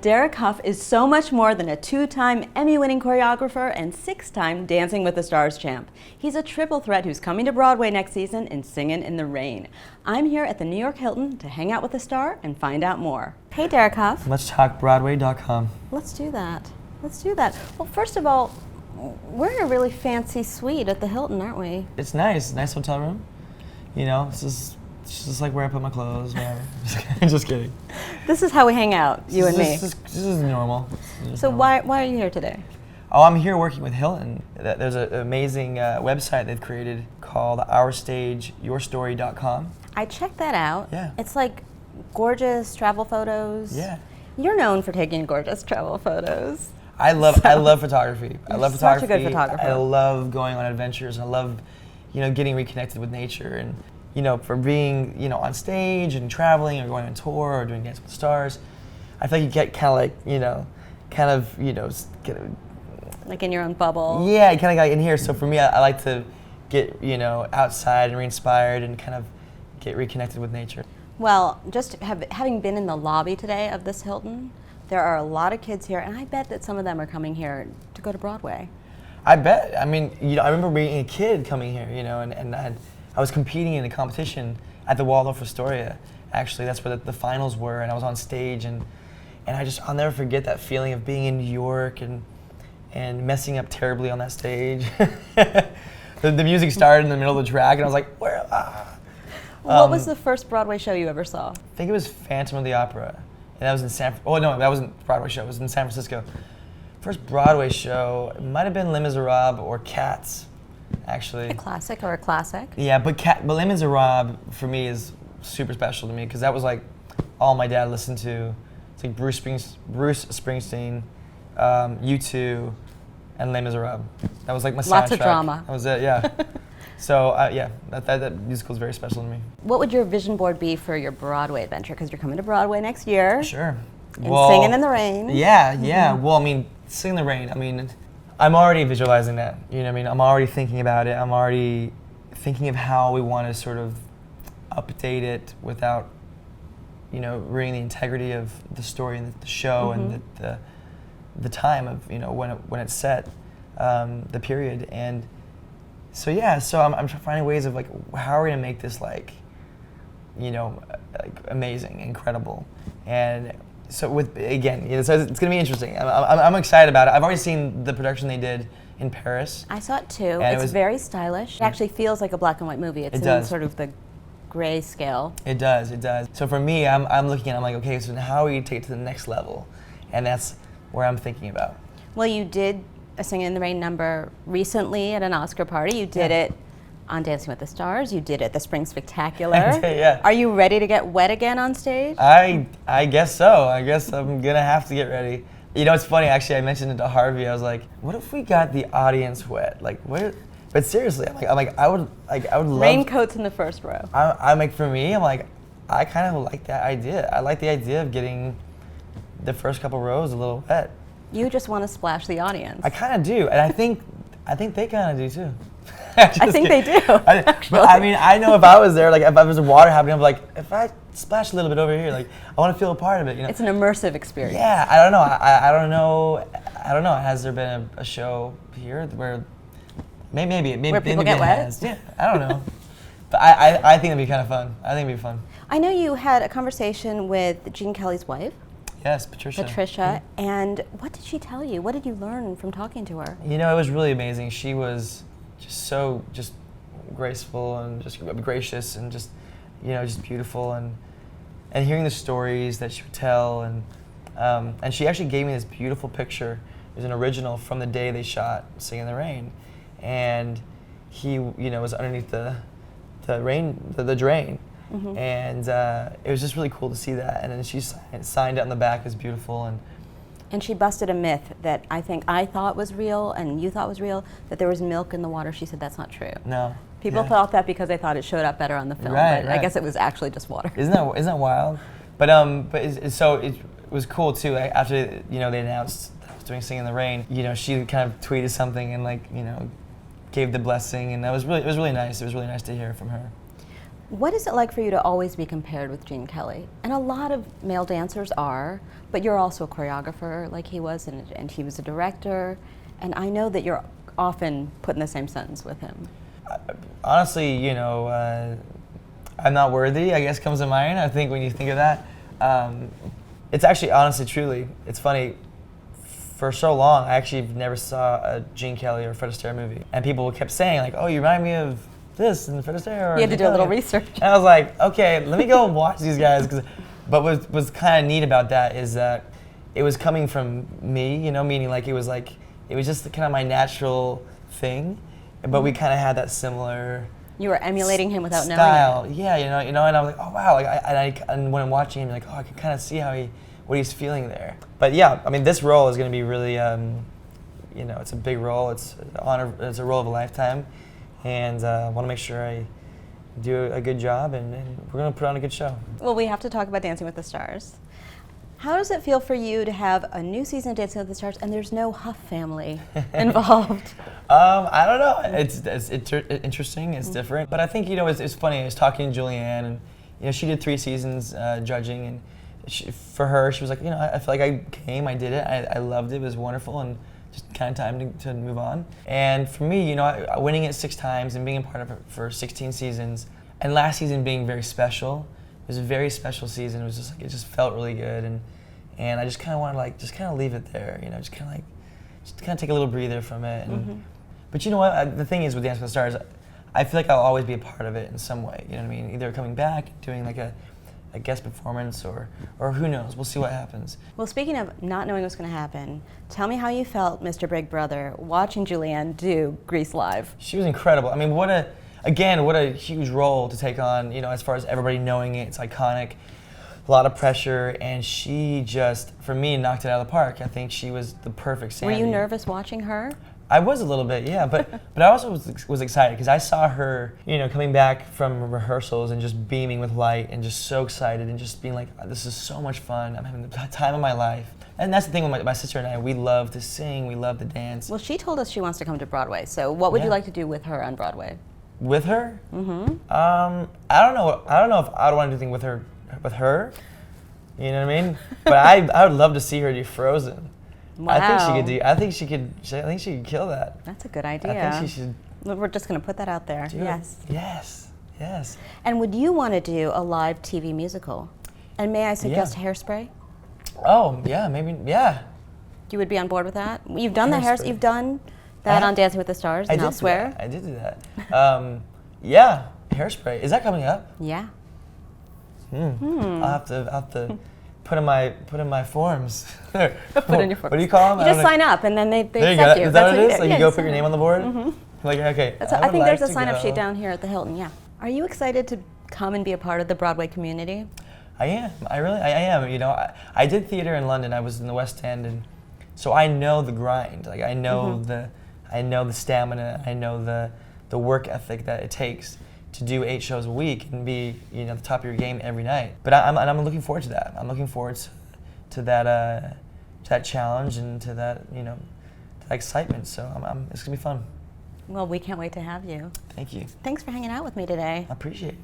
Derek Hough is so much more than a 2-time Emmy-winning choreographer and 6-time Dancing with the Stars champ. He's a triple threat who's coming to Broadway next season in Singin' in the Rain. I'm here at the New York Hilton to hang out with the star and find out more. Hey, Derek Hough. Let's talk Broadway.com. Let's do that. Let's do that. Well, first of all, we're in a really fancy suite at the Hilton, aren't we? It's nice. Nice hotel room. You know, it's just like where I put my clothes, whatever. Just kidding. This is how we hang out, you and me. This is normal. So why are you here today? Oh, I'm here working with Hilton. There's an amazing website they've created called OurStageYourStory.com. I checked that out. Yeah. It's like gorgeous travel photos. Yeah. You're known for taking gorgeous travel photos. I love photography. I love photography. Such a good photographer. I love going on adventures. I love, getting reconnected with nature, and for being on stage and traveling or going on tour or doing Dance with the Stars. I feel like you get kind of like in your own bubble. Yeah, you kind of got in here. So for me, I like to get outside and re-inspired and kind of get reconnected with nature. Well, just having been in the lobby today of this Hilton, there are a lot of kids here, and I bet that some of them are coming here to go to Broadway. I bet. I mean, I remember being a kid coming here, and I was competing in a competition at the Waldorf Astoria. Actually, that's where the finals were, and I was on stage, and I'll never forget that feeling of being in New York and messing up terribly on that stage. The music started in the middle of the track, and I was like, where? What was the first Broadway show you ever saw? I think it was Phantom of the Opera, and that was in that wasn't a Broadway show. It was in San Francisco. First Broadway show, it might have been Les Miserables or Cats, actually. A classic or a classic? Yeah, but Les Miserables for me is super special to me because that was like all my dad listened to. It's like Bruce Springsteen, U2, and Les Miserables. That was like my soundtrack. Lots of drama. That was it, yeah. So that musical is very special to me. What would your vision board be for your Broadway adventure? Because you're coming to Broadway next year. Sure. Singin' in the Rain. Yeah. Mm-hmm. Well, I mean, Singin' in the Rain. I mean, I'm already visualizing that. You know what I mean? I'm already thinking about it. I'm already thinking of how we want to sort of update it without, ruining the integrity of the story and the show and the time of when it's set, the period. And so I'm finding ways of like how are we gonna make this like amazing, incredible, and so so it's gonna be interesting. I'm excited about it. I've already seen the production they did in Paris. I saw it too. It's very stylish. It actually feels like a black and white movie. It's in sort of the gray scale. It does. So for me, I'm looking at I'm like, okay, so how are we take it to the next level, and that's where I'm thinking about. Well, you did a Singin' in the Rain number recently at an Oscar party. You did it on Dancing with the Stars. You did it at the Spring Spectacular. Yeah. Are you ready to get wet again on stage? I guess so. I guess I'm gonna have to get ready. It's funny. Actually, I mentioned it to Harvey. I was like, what if we got the audience wet? Like, what? But seriously, I would love. Raincoats in the first row. I'm like, for me, I kind of like that idea. I like the idea of getting the first couple rows a little wet. You just want to splash the audience. I kind of do, and I think they kind of do too. I think they do. But I mean, I know if I was there, like if I was water happening, I'm like, if I splash a little bit over here, like I want to feel a part of it. It's an immersive experience. Yeah, I don't know. I don't know. Has there been a show here where maybe where people get wet? Yeah, I don't know. But I think it'd be kind of fun. I think it'd be fun. I know you had a conversation with Gene Kelly's wife. Yes, Patricia. Mm-hmm. And what did she tell you? What did you learn from talking to her? It was really amazing. She was just graceful and just gracious and just beautiful and hearing the stories that she would tell and she actually gave me this beautiful picture. It was an original from the day they shot Singin' in the Rain, and he was underneath the drain. Mm-hmm. And it was just really cool to see that. And then she signed it on the back. It was beautiful. And she busted a myth that I thought was real and you thought was real, that there was milk in the water. She said that's not true. No. People thought that because they thought it showed up better on the film. Right, but I guess it was actually just water. Isn't that wild? But it was cool too. After they announced that I was doing Singin' in the Rain, she kind of tweeted something and gave the blessing, and it was really nice. It was really nice to hear from her. What is it like for you to always be compared with Gene Kelly? And a lot of male dancers are, but you're also a choreographer like he was, and he was a director, and I know that you're often put in the same sentence with him. Honestly, you know, I'm not worthy, I guess, comes to mind, I think, when you think of that. It's actually, honestly, truly, it's funny, for so long, I actually never saw a Gene Kelly or Fred Astaire movie. And people kept saying, like, oh, you remind me of this and Fred Astaire. You had to do a little research. And I was like, okay, let me go and watch these guys. But what was kind of neat about that is that it was coming from me, you know, meaning like it was just kind of my natural thing. But we kind of had that similar You were emulating him without style. knowing it. Yeah, you know, and I was like, oh wow, like, and when I'm watching him, like, oh, I can kind of see what he's feeling there. But yeah, I mean, this role is going to be really, you know, it's a big role. It's an honor. It's a role of a lifetime, and I want to make sure I do a good job, and we're going to put on a good show. Well, we have to talk about Dancing with the Stars. How does it feel for you to have a new season of Dancing with the Stars and there's no Hough family involved? I don't know. It's interesting. It's different. But I think, you know, it's funny. I was talking to Julianne, and you know, she did 3 seasons judging, and for her, she was like, you know, I feel like I did it. I loved it. It was wonderful, and just kind of time to move on. And for me, you know, winning it 6 times and being a part of it for 16 seasons, and last season being very special. It was a very special season. It was just like, it just felt really good, and I just kind of want to like just kind of leave it there, you know, just kind of take a little breather from it. And, but you know what? The thing is with Dancing with the Stars, I feel like I'll always be a part of it in some way. You know what I mean? Either coming back, doing like a guest performance, or who knows? We'll see what happens. Well, speaking of not knowing what's going to happen, tell me how you felt, Mr. Big Brother, watching Julianne do Grease live. She was incredible. I mean, what a huge role to take on, you know, as far as everybody knowing it. It's iconic, a lot of pressure, and she just, for me, knocked it out of the park. I think she was the perfect Sandy. Were you nervous watching her? I was a little bit, yeah, but I also was excited because I saw her, you know, coming back from rehearsals and just beaming with light and just so excited and just being like, this is so much fun. I'm having the time of my life. And that's the thing with my sister and I. We love to sing. We love to dance. Well, she told us she wants to come to Broadway. So what would you like to do with her on Broadway? With her? Mm-hmm. I don't know if I would want to do anything with her. You know what I mean? But I would love to see her do Frozen. Wow. I think she could kill that. That's a good idea. I think she should. We're just going to put that out there. Yes. Yes. And would you want to do a live TV musical? And may I suggest Hairspray? Oh, yeah, maybe, yeah. You would be on board with that? You've done Hairspray. You've done that on Dancing with the Stars and elsewhere? I did do that. Yeah, Hairspray. Is that coming up? Yeah. I'll have to put in my forms. Put in your forms. What do you call them? You just sign up, and then they there accept you. you. Is that what it is? Like yeah, you go put your name on the board? Like, okay, I think there's a sign-up sheet down here at the Hilton, yeah. Are you excited to come and be a part of the Broadway community? I am. I am. You know, I did theater in London. I was in the West End, and so I know the grind. Like I know the stamina. I know the work ethic that it takes to do 8 shows a week and be, you know, the top of your game every night. But I'm looking forward to that. I'm looking forward to that challenge and to that, you know, that excitement. So it's gonna be fun. Well, we can't wait to have you. Thank you. Thanks for hanging out with me today. I appreciate it.